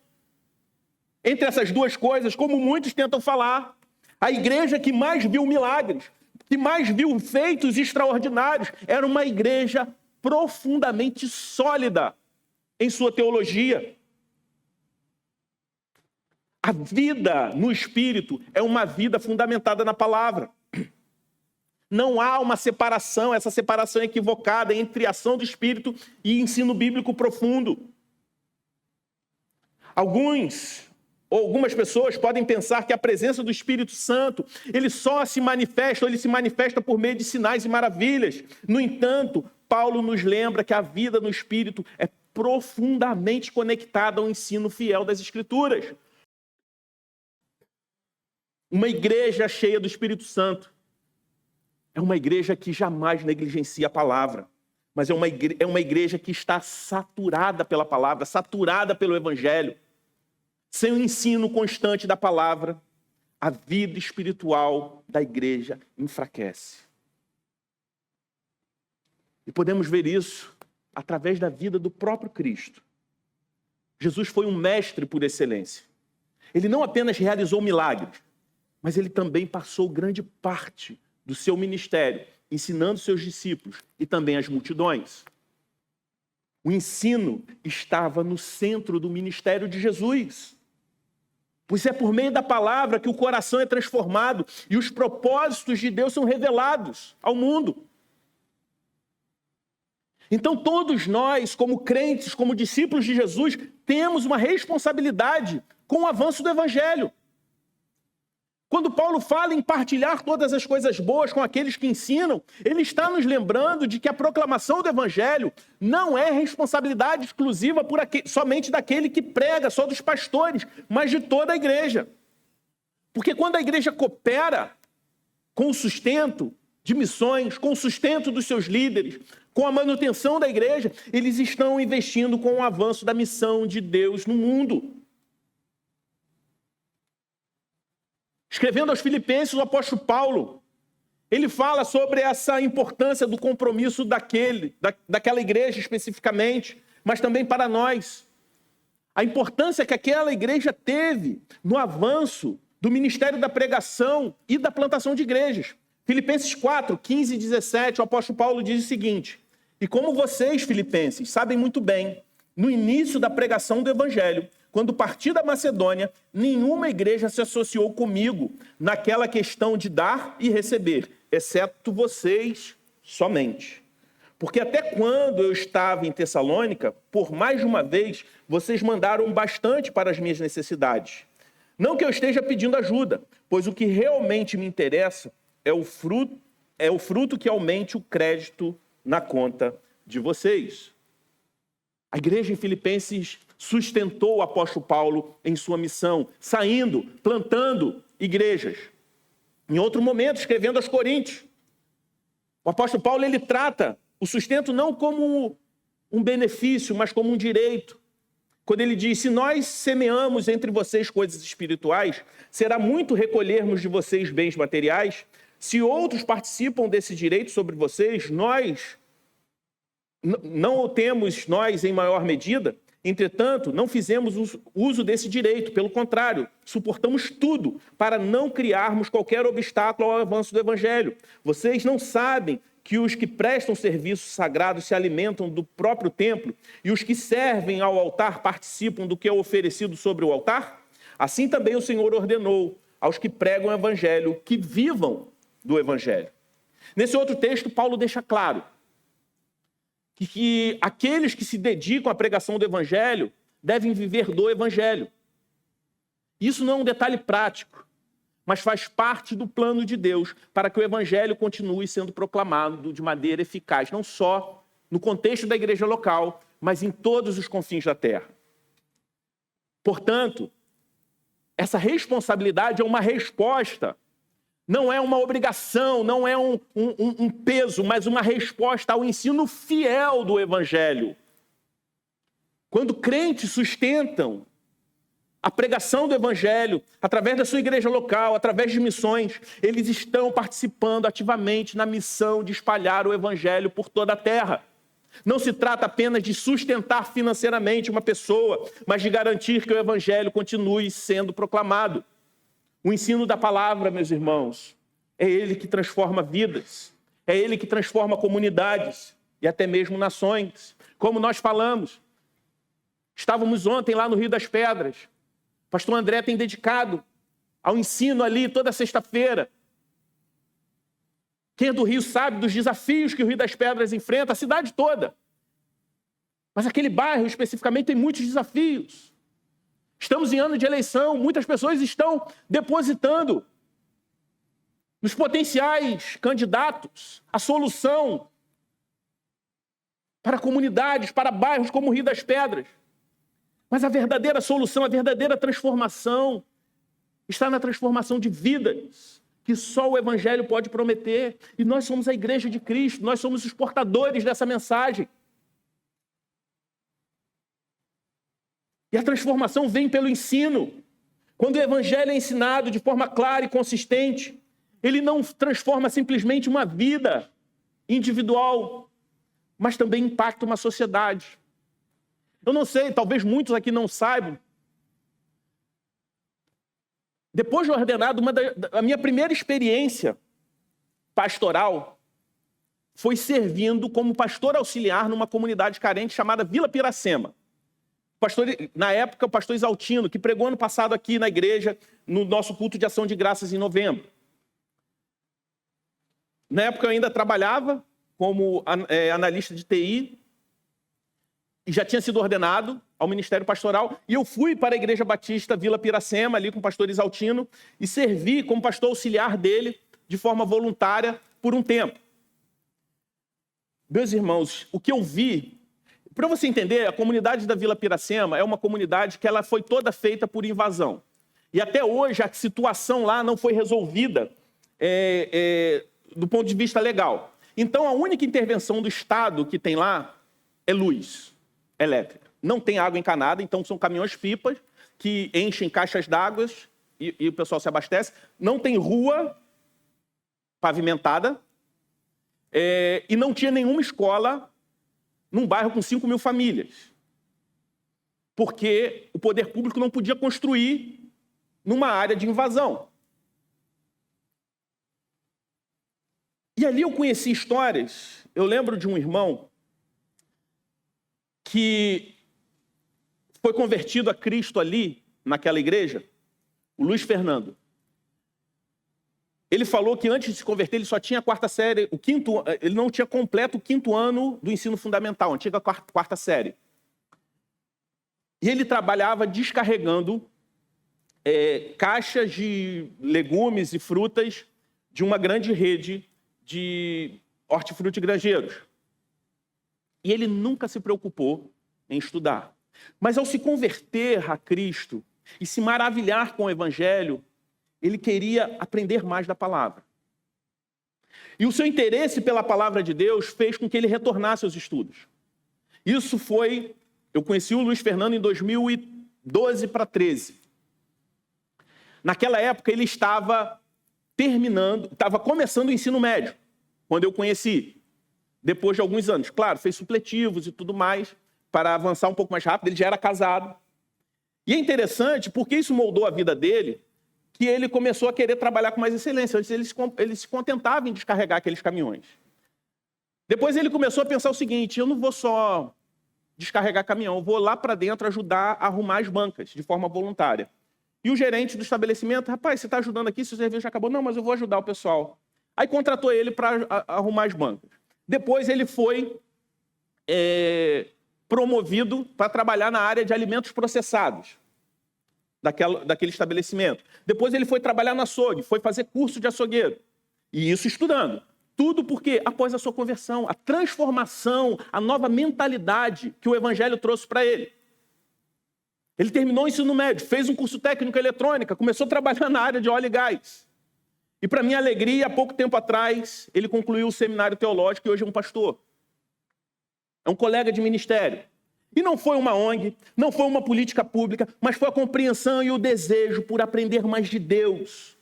entre essas duas coisas, como muitos tentam falar. A igreja que mais viu milagres, que mais viu feitos extraordinários, era uma igreja profundamente sólida em sua teologia. A vida no Espírito é uma vida fundamentada na palavra. Não há uma separação, essa separação equivocada entre ação do Espírito e ensino bíblico profundo. Algumas pessoas podem pensar que a presença do Espírito Santo, ele se manifesta por meio de sinais e maravilhas. No entanto, Paulo nos lembra que a vida no Espírito é profundamente conectada ao ensino fiel das Escrituras. Uma igreja cheia do Espírito Santo é uma igreja que jamais negligencia a palavra, mas é uma igreja que está saturada pela palavra, saturada pelo evangelho. Sem o ensino constante da palavra, a vida espiritual da igreja enfraquece. E podemos ver isso através da vida do próprio Cristo. Jesus foi um mestre por excelência. Ele não apenas realizou milagres, mas ele também passou grande parte do seu ministério ensinando seus discípulos e também as multidões. O ensino estava no centro do ministério de Jesus. Pois é por meio da palavra que o coração é transformado e os propósitos de Deus são revelados ao mundo. Então todos nós, como crentes, como discípulos de Jesus, temos uma responsabilidade com o avanço do evangelho. Quando Paulo fala em partilhar todas as coisas boas com aqueles que ensinam, ele está nos lembrando de que a proclamação do evangelho não é responsabilidade exclusiva somente daquele que prega, só dos pastores, mas de toda a igreja. Porque quando a igreja coopera com o sustento de missões, com o sustento dos seus líderes, com a manutenção da igreja, eles estão investindo com o avanço da missão de Deus no mundo. Escrevendo aos Filipenses, o apóstolo Paulo, ele fala sobre essa importância do compromisso daquela igreja especificamente, mas também para nós. A importância que aquela igreja teve no avanço do ministério da pregação e da plantação de igrejas. Filipenses 4, 15 e 17, o apóstolo Paulo diz o seguinte: e como vocês, filipenses, sabem muito bem, no início da pregação do evangelho, quando parti da Macedônia, nenhuma igreja se associou comigo naquela questão de dar e receber, exceto vocês somente. Porque até quando eu estava em Tessalônica, por mais de uma vez, vocês mandaram bastante para as minhas necessidades. Não que eu esteja pedindo ajuda, pois o que realmente me interessa é o fruto que aumente o crédito na conta de vocês. A igreja em Filipenses sustentou o apóstolo Paulo em sua missão, saindo, plantando igrejas. Em outro momento, escrevendo aos Coríntios, o apóstolo Paulo ele trata o sustento não como um benefício, mas como um direito. Quando ele diz, se nós semeamos entre vocês coisas espirituais, será muito recolhermos de vocês bens materiais. Se outros participam desse direito sobre vocês, nós não o temos nós em maior medida. Entretanto, não fizemos uso desse direito. Pelo contrário, suportamos tudo para não criarmos qualquer obstáculo ao avanço do Evangelho. Vocês não sabem que os que prestam serviço sagrado se alimentam do próprio templo e os que servem ao altar participam do que é oferecido sobre o altar? Assim também o Senhor ordenou aos que pregam o Evangelho que vivam do Evangelho. Nesse outro texto, Paulo deixa claro que aqueles que se dedicam à pregação do Evangelho devem viver do Evangelho. Isso não é um detalhe prático, mas faz parte do plano de Deus para que o Evangelho continue sendo proclamado de maneira eficaz, não só no contexto da igreja local, mas em todos os confins da terra. Portanto, essa responsabilidade é uma resposta, não é uma obrigação, não é um peso, mas uma resposta ao ensino fiel do Evangelho. Quando crentes sustentam a pregação do Evangelho, através da sua igreja local, através de missões, eles estão participando ativamente na missão de espalhar o Evangelho por toda a terra. Não se trata apenas de sustentar financeiramente uma pessoa, mas de garantir que o Evangelho continue sendo proclamado. O ensino da palavra, meus irmãos, é ele que transforma vidas, é ele que transforma comunidades e até mesmo nações. Como nós falamos, estávamos ontem lá no Rio das Pedras. O pastor André tem dedicado ao ensino ali toda sexta-feira. Quem é do Rio sabe dos desafios que o Rio das Pedras enfrenta, a cidade toda. Mas aquele bairro especificamente tem muitos desafios. Estamos em ano de eleição, muitas pessoas estão depositando nos potenciais candidatos a solução para comunidades, para bairros como o Rio das Pedras. Mas a verdadeira solução, a verdadeira transformação está na transformação de vidas, que só o Evangelho pode prometer. E nós somos a igreja de Cristo, nós somos os portadores dessa mensagem. E a transformação vem pelo ensino. Quando o Evangelho é ensinado de forma clara e consistente, ele não transforma simplesmente uma vida individual, mas também impacta uma sociedade. Eu não sei, talvez muitos aqui não saibam. Depois de ordenado, a minha primeira experiência pastoral foi servindo como pastor auxiliar numa comunidade carente chamada Vila Piracema. Na época, o pastor Isaltino, que pregou ano passado aqui na igreja, no nosso culto de ação de graças em novembro. Na época, eu ainda trabalhava como analista de TI, e já tinha sido ordenado ao ministério pastoral, e eu fui para a Igreja Batista Vila Piracema, ali com o pastor Isaltino, e servi como pastor auxiliar dele de forma voluntária por um tempo. Meus irmãos, o que eu vi, para você entender, a comunidade da Vila Piracema é uma comunidade que ela foi toda feita por invasão. E até hoje a situação lá não foi resolvida do ponto de vista legal. Então a única intervenção do Estado que tem lá é luz elétrica. Não tem água encanada, então são caminhões-pipas que enchem caixas d'água e o pessoal se abastece. Não tem rua pavimentada e não tinha nenhuma escola num bairro com 5.000 famílias. Porque o poder público não podia construir numa área de invasão. E ali eu conheci histórias. Eu lembro de um irmão que foi convertido a Cristo ali, naquela igreja, o Luiz Fernando. Ele falou que antes de se converter, ele só tinha a quarta série, ele não tinha completo o 5º ano do ensino fundamental, a antiga quarta série. E ele trabalhava descarregando caixas de legumes e frutas de uma grande rede de hortifruti granjeiros. E ele nunca se preocupou em estudar. Mas ao se converter a Cristo e se maravilhar com o Evangelho, ele queria aprender mais da palavra. E o seu interesse pela palavra de Deus fez com que ele retornasse aos estudos. Isso foi... Eu conheci o Luiz Fernando em 2012 para 13. Naquela época ele estava começando o ensino médio, quando eu conheci, depois de alguns anos. Claro, fez supletivos e tudo mais, para avançar um pouco mais rápido, ele já era casado. E é interessante, porque isso moldou a vida dele, que ele começou a querer trabalhar com mais excelência. Antes ele se contentava em descarregar aqueles caminhões. Depois ele começou a pensar o seguinte: eu não vou só descarregar caminhão, eu vou lá para dentro ajudar a arrumar as bancas, de forma voluntária. E o gerente do estabelecimento: rapaz, você está ajudando aqui, seu serviço já acabou. Não, mas eu vou ajudar o pessoal. Aí contratou ele para arrumar as bancas. Depois ele foi promovido para trabalhar na área de alimentos processados daquele estabelecimento. Depois ele foi trabalhar no açougue, foi fazer curso de açougueiro. E isso estudando. Tudo porque, após a sua conversão, a transformação, a nova mentalidade que o Evangelho trouxe para ele. Ele terminou o ensino médio, fez um curso técnico em eletrônica, começou a trabalhar na área de óleo e gás. E, para minha alegria, há pouco tempo atrás, ele concluiu o seminário teológico e hoje é um pastor. É um colega de ministério. E não foi uma ONG, não foi uma política pública, mas foi a compreensão e o desejo por aprender mais de Deus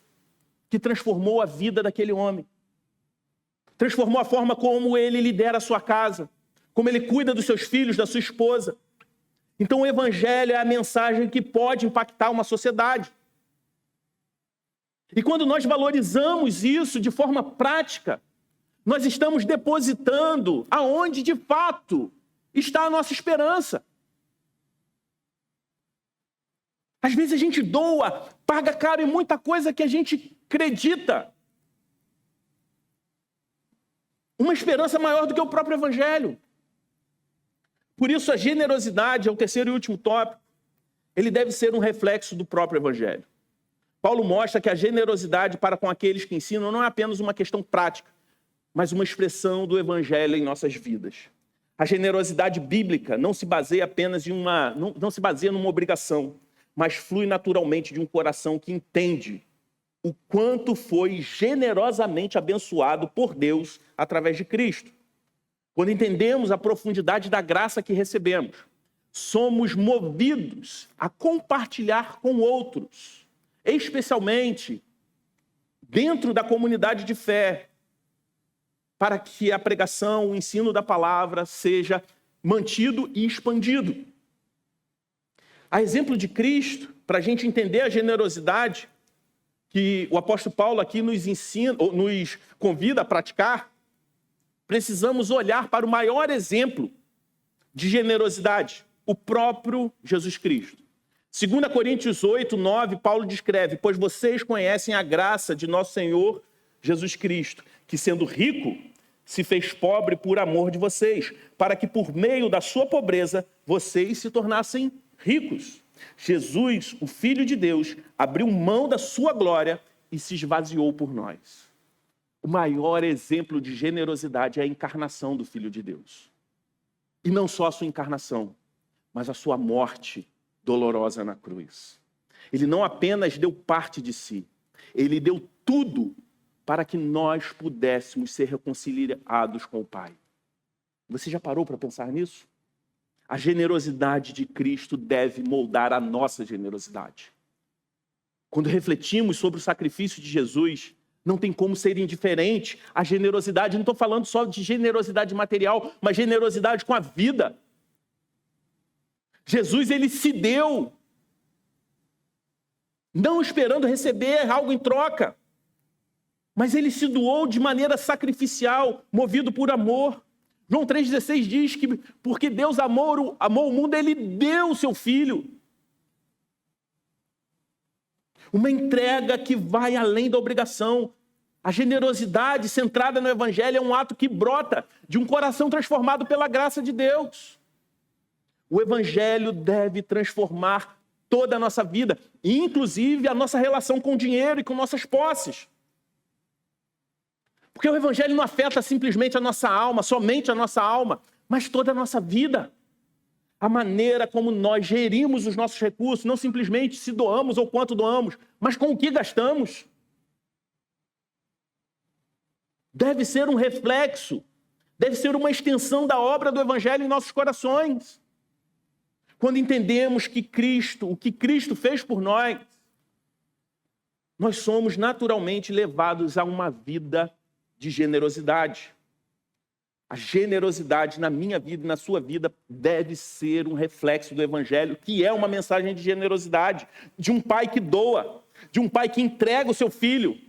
que transformou a vida daquele homem. Transformou a forma como ele lidera a sua casa, como ele cuida dos seus filhos, da sua esposa. Então o Evangelho é a mensagem que pode impactar uma sociedade. E quando nós valorizamos isso de forma prática, nós estamos depositando aonde de fato está a nossa esperança. Às vezes a gente doa, paga caro em muita coisa que a gente acredita. Uma esperança maior do que o próprio Evangelho. Por isso a generosidade é o terceiro e último tópico. Ele deve ser um reflexo do próprio Evangelho. Paulo mostra que a generosidade para com aqueles que ensinam não é apenas uma questão prática, mas uma expressão do Evangelho em nossas vidas. A generosidade bíblica não se baseia apenas não se baseia numa obrigação, mas flui naturalmente de um coração que entende o quanto foi generosamente abençoado por Deus através de Cristo. Quando entendemos a profundidade da graça que recebemos, somos movidos a compartilhar com outros, especialmente dentro da comunidade de fé, para que a pregação, o ensino da palavra seja mantido e expandido. A exemplo de Cristo, para a gente entender a generosidade que o apóstolo Paulo aqui nos ensina, ou nos convida a praticar, precisamos olhar para o maior exemplo de generosidade, o próprio Jesus Cristo. 2 Coríntios 8, 9, Paulo descreve: pois vocês conhecem a graça de nosso Senhor Jesus Cristo, que sendo rico, se fez pobre por amor de vocês, para que por meio da sua pobreza, vocês se tornassem ricos. Jesus, o Filho de Deus, abriu mão da sua glória e se esvaziou por nós. O maior exemplo de generosidade é a encarnação do Filho de Deus. E não só a sua encarnação, mas a sua morte dolorosa na cruz. Ele não apenas deu parte de si, ele deu tudo para que nós pudéssemos ser reconciliados com o Pai. Você já parou para pensar nisso? A generosidade de Cristo deve moldar a nossa generosidade. Quando refletimos sobre o sacrifício de Jesus, não tem como ser indiferente à generosidade. Não estou falando só de generosidade material, mas generosidade com a vida. Jesus, ele se deu, não esperando receber algo em troca, mas ele se doou de maneira sacrificial, movido por amor. João 3,16 diz que porque Deus amou o mundo, ele deu o seu Filho. Uma entrega que vai além da obrigação. A generosidade centrada no Evangelho é um ato que brota de um coração transformado pela graça de Deus. O Evangelho deve transformar toda a nossa vida, inclusive a nossa relação com o dinheiro e com nossas posses. Porque o Evangelho não afeta simplesmente a nossa alma, somente a nossa alma, mas toda a nossa vida. a maneira como nós gerimos os nossos recursos, não simplesmente se doamos ou quanto doamos, mas com o que gastamos. Deve ser um reflexo, deve ser uma extensão da obra do Evangelho em nossos corações. Quando entendemos que Cristo, o que Cristo fez por nós somos naturalmente levados a uma vida de generosidade. A generosidade na minha vida e na sua vida deve ser um reflexo do Evangelho, que é uma mensagem de generosidade, de um pai que doa, de um pai que entrega o seu filho.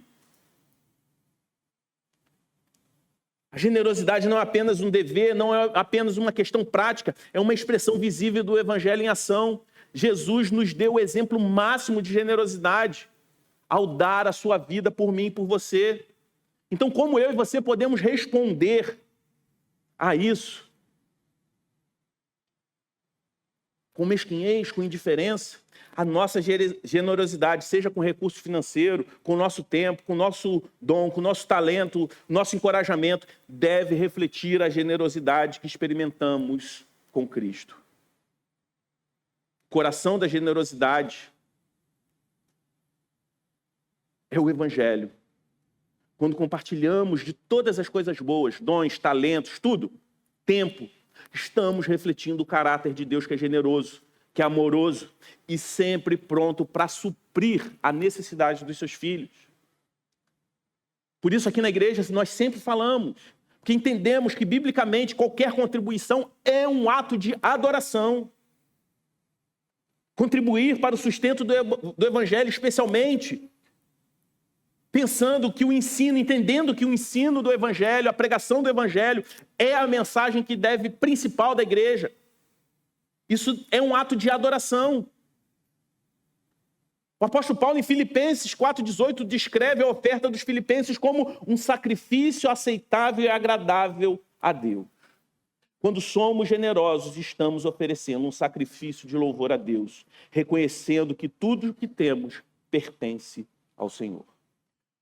A generosidade não é apenas um dever, não é apenas uma questão prática, é uma expressão visível do Evangelho em ação. Jesus nos deu o exemplo máximo de generosidade ao dar a sua vida por mim e por você. Então, como eu e você podemos responder a isso? Com mesquinhez, com indiferença? A nossa generosidade, seja com recurso financeiro, com o nosso tempo, com o nosso dom, com o nosso talento, nosso encorajamento, deve refletir a generosidade que experimentamos com Cristo. O coração da generosidade é o Evangelho. Quando compartilhamos de todas as coisas boas, dons, talentos, tudo, tempo, estamos refletindo o caráter de Deus que é generoso, que é amoroso e sempre pronto para suprir a necessidade dos seus filhos. Por isso aqui na igreja nós sempre falamos que entendemos que biblicamente qualquer contribuição é um ato de adoração. Contribuir para o sustento do Evangelho, especialmente pensando que o ensino, entendendo que o ensino do Evangelho, a pregação do Evangelho é a mensagem que deve principal da igreja. Isso é um ato de adoração. O apóstolo Paulo, em Filipenses 4,18, descreve a oferta dos filipenses como um sacrifício aceitável e agradável a Deus. Quando somos generosos, estamos oferecendo um sacrifício de louvor a Deus, reconhecendo que tudo o que temos pertence ao Senhor.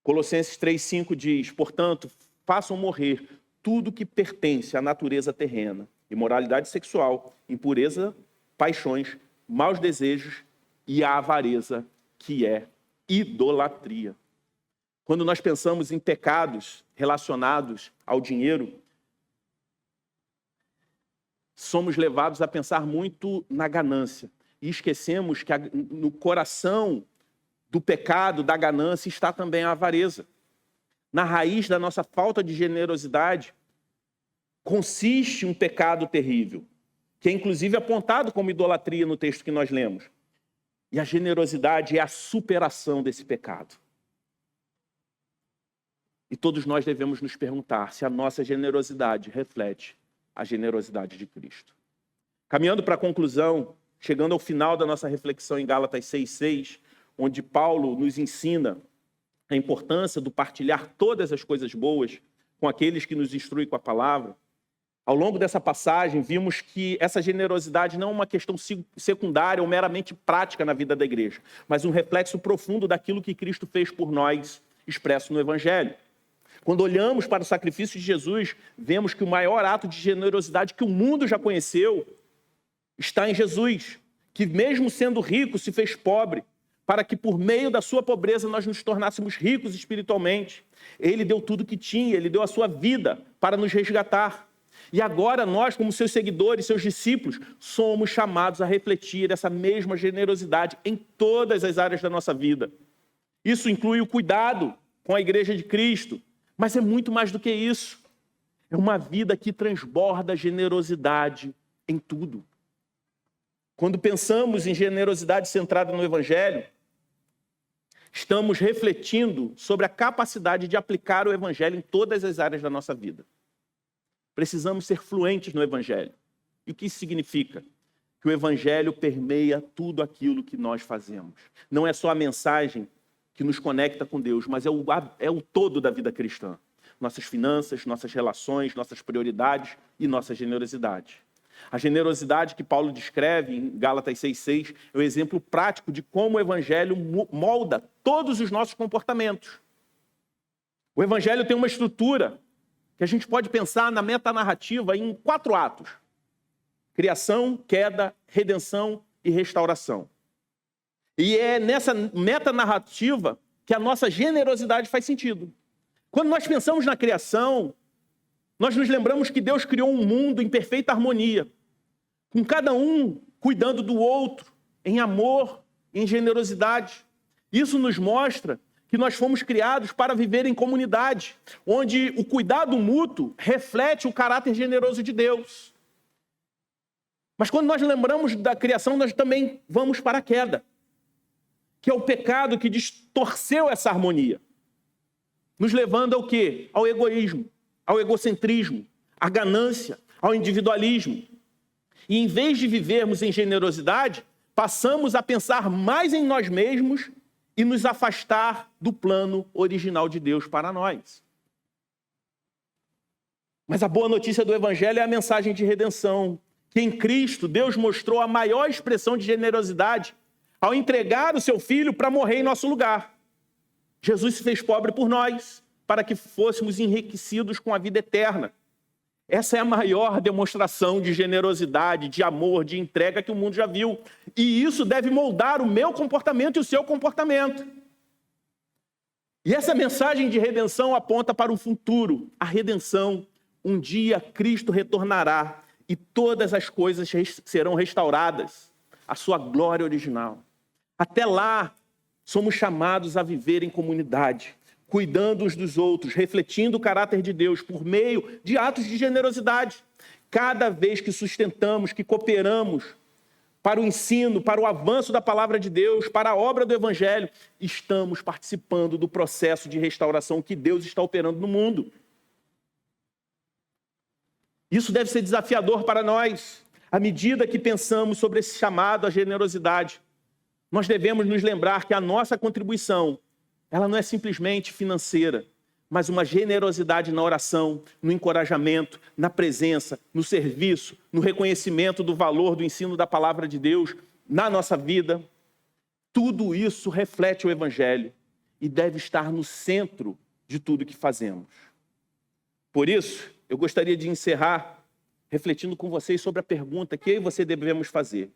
Colossenses 3,5 diz, portanto, façam morrer tudo que pertence à natureza terrena, imoralidade sexual, impureza, paixões, maus desejos e a avareza, que é idolatria. Quando nós pensamos em pecados relacionados ao dinheiro, somos levados a pensar muito na ganância e esquecemos que no coração do pecado, da ganância, está também a avareza. Na raiz da nossa falta de generosidade consiste um pecado terrível, que é inclusive apontado como idolatria no texto que nós lemos. E a generosidade é a superação desse pecado. E todos nós devemos nos perguntar se a nossa generosidade reflete a generosidade de Cristo. Caminhando para a conclusão, chegando ao final da nossa reflexão em Gálatas 6,6, onde Paulo nos ensina a importância do partilhar todas as coisas boas com aqueles que nos instruem com a palavra. Ao longo dessa passagem, vimos que essa generosidade não é uma questão secundária ou meramente prática na vida da igreja, mas um reflexo profundo daquilo que Cristo fez por nós, expresso no Evangelho. Quando olhamos para o sacrifício de Jesus, vemos que o maior ato de generosidade que o mundo já conheceu está em Jesus, que mesmo sendo rico, se fez pobre, para que por meio da sua pobreza nós nos tornássemos ricos espiritualmente. Ele deu tudo que tinha, ele deu a sua vida para nos resgatar. E agora nós, como seus seguidores, seus discípulos, somos chamados a refletir essa mesma generosidade em todas as áreas da nossa vida. Isso inclui o cuidado com a igreja de Cristo, mas é muito mais do que isso. É uma vida que transborda generosidade em tudo. Quando pensamos em generosidade centrada no Evangelho, estamos refletindo sobre a capacidade de aplicar o Evangelho em todas as áreas da nossa vida. Precisamos ser fluentes no Evangelho. E o que isso significa? Que o Evangelho permeia tudo aquilo que nós fazemos. Não é só a mensagem que nos conecta com Deus, mas é o todo da vida cristã. Nossas finanças, nossas relações, nossas prioridades e nossa generosidade. A generosidade que Paulo descreve em Gálatas 6,6 é o exemplo prático de como o Evangelho molda todos os nossos comportamentos. O Evangelho tem uma estrutura que a gente pode pensar na metanarrativa em 4 atos. Criação, queda, redenção e restauração. E é nessa metanarrativa que a nossa generosidade faz sentido. Quando nós pensamos na criação, nós nos lembramos que Deus criou um mundo em perfeita harmonia, com cada um cuidando do outro, em amor, em generosidade. Isso nos mostra que nós fomos criados para viver em comunidade, onde o cuidado mútuo reflete o caráter generoso de Deus. Mas quando nós lembramos da criação, nós também vamos para a queda, que é o pecado que distorceu essa harmonia, nos levando ao quê? Ao egoísmo, ao egocentrismo, à ganância, ao individualismo. E em vez de vivermos em generosidade, passamos a pensar mais em nós mesmos e nos afastar do plano original de Deus para nós. Mas a boa notícia do Evangelho é a mensagem de redenção, que em Cristo Deus mostrou a maior expressão de generosidade ao entregar o seu Filho para morrer em nosso lugar. Jesus se fez pobre por nós, para que fôssemos enriquecidos com a vida eterna. Essa é a maior demonstração de generosidade, de amor, de entrega que o mundo já viu. E isso deve moldar o meu comportamento e o seu comportamento. E essa mensagem de redenção aponta para o futuro, a redenção. Um dia Cristo retornará e todas as coisas serão restauradas, a sua glória original. Até lá, somos chamados a viver em comunidade, cuidando uns dos outros, refletindo o caráter de Deus por meio de atos de generosidade. Cada vez que sustentamos, que cooperamos para o ensino, para o avanço da palavra de Deus, para a obra do Evangelho, estamos participando do processo de restauração que Deus está operando no mundo. Isso deve ser desafiador para nós. À medida que pensamos sobre esse chamado à generosidade, nós devemos nos lembrar que a nossa contribuição, ela não é simplesmente financeira, mas uma generosidade na oração, no encorajamento, na presença, no serviço, no reconhecimento do valor do ensino da palavra de Deus na nossa vida. Tudo isso reflete o Evangelho e deve estar no centro de tudo que fazemos. Por isso, eu gostaria de encerrar refletindo com vocês sobre a pergunta que eu e você devemos fazer.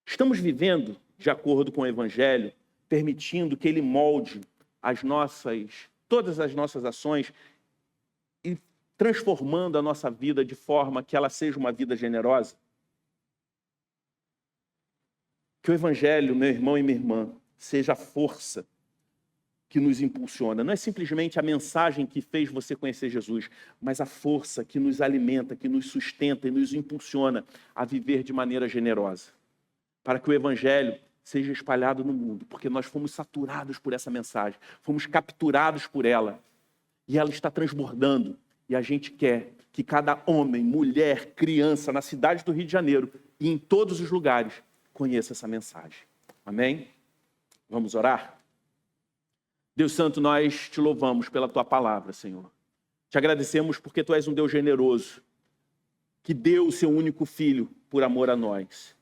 Estamos vivendo de acordo com o Evangelho, permitindo que ele molde todas as nossas ações e transformando a nossa vida de forma que ela seja uma vida generosa? Que o Evangelho, meu irmão e minha irmã, seja a força que nos impulsiona. Não é simplesmente a mensagem que fez você conhecer Jesus, mas a força que nos alimenta, que nos sustenta e nos impulsiona a viver de maneira generosa. Para que o Evangelho seja espalhado no mundo, porque nós fomos saturados por essa mensagem, fomos capturados por ela, e ela está transbordando, e a gente quer que cada homem, mulher, criança, na cidade do Rio de Janeiro e em todos os lugares, conheça essa mensagem. Amém? Vamos orar? Deus Santo, nós te louvamos pela tua palavra, Senhor. Te agradecemos porque tu és um Deus generoso, que deu o seu único filho por amor a nós,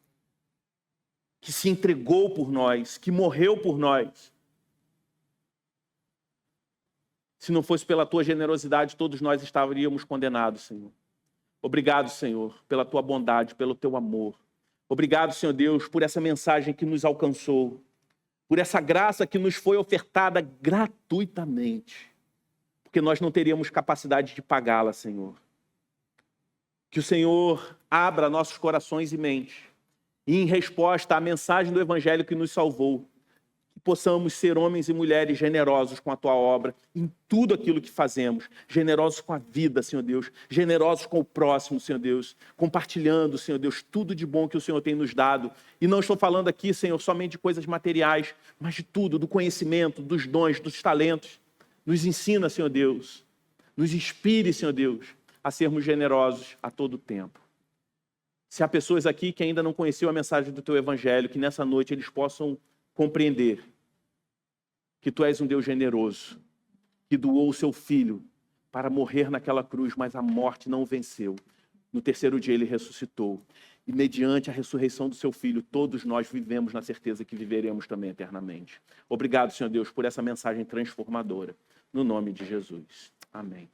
que se entregou por nós, que morreu por nós. Se não fosse pela tua generosidade, todos nós estaríamos condenados, Senhor. Obrigado, Senhor, pela tua bondade, pelo teu amor. Obrigado, Senhor Deus, por essa mensagem que nos alcançou, por essa graça que nos foi ofertada gratuitamente, porque nós não teríamos capacidade de pagá-la, Senhor. Que o Senhor abra nossos corações e mentes, e em resposta à mensagem do Evangelho que nos salvou, que possamos ser homens e mulheres generosos com a tua obra, em tudo aquilo que fazemos, generosos com a vida, Senhor Deus, generosos com o próximo, Senhor Deus, compartilhando, Senhor Deus, tudo de bom que o Senhor tem nos dado. E não estou falando aqui, Senhor, somente de coisas materiais, mas de tudo, do conhecimento, dos dons, dos talentos. Nos ensina, Senhor Deus, nos inspire, Senhor Deus, a sermos generosos a todo tempo. Se há pessoas aqui que ainda não conheciam a mensagem do teu Evangelho, que nessa noite eles possam compreender que tu és um Deus generoso, que doou o seu Filho para morrer naquela cruz, mas a morte não o venceu. No terceiro dia ele ressuscitou. E mediante a ressurreição do seu Filho, todos nós vivemos na certeza que viveremos também eternamente. Obrigado, Senhor Deus, por essa mensagem transformadora. No nome de Jesus. Amém.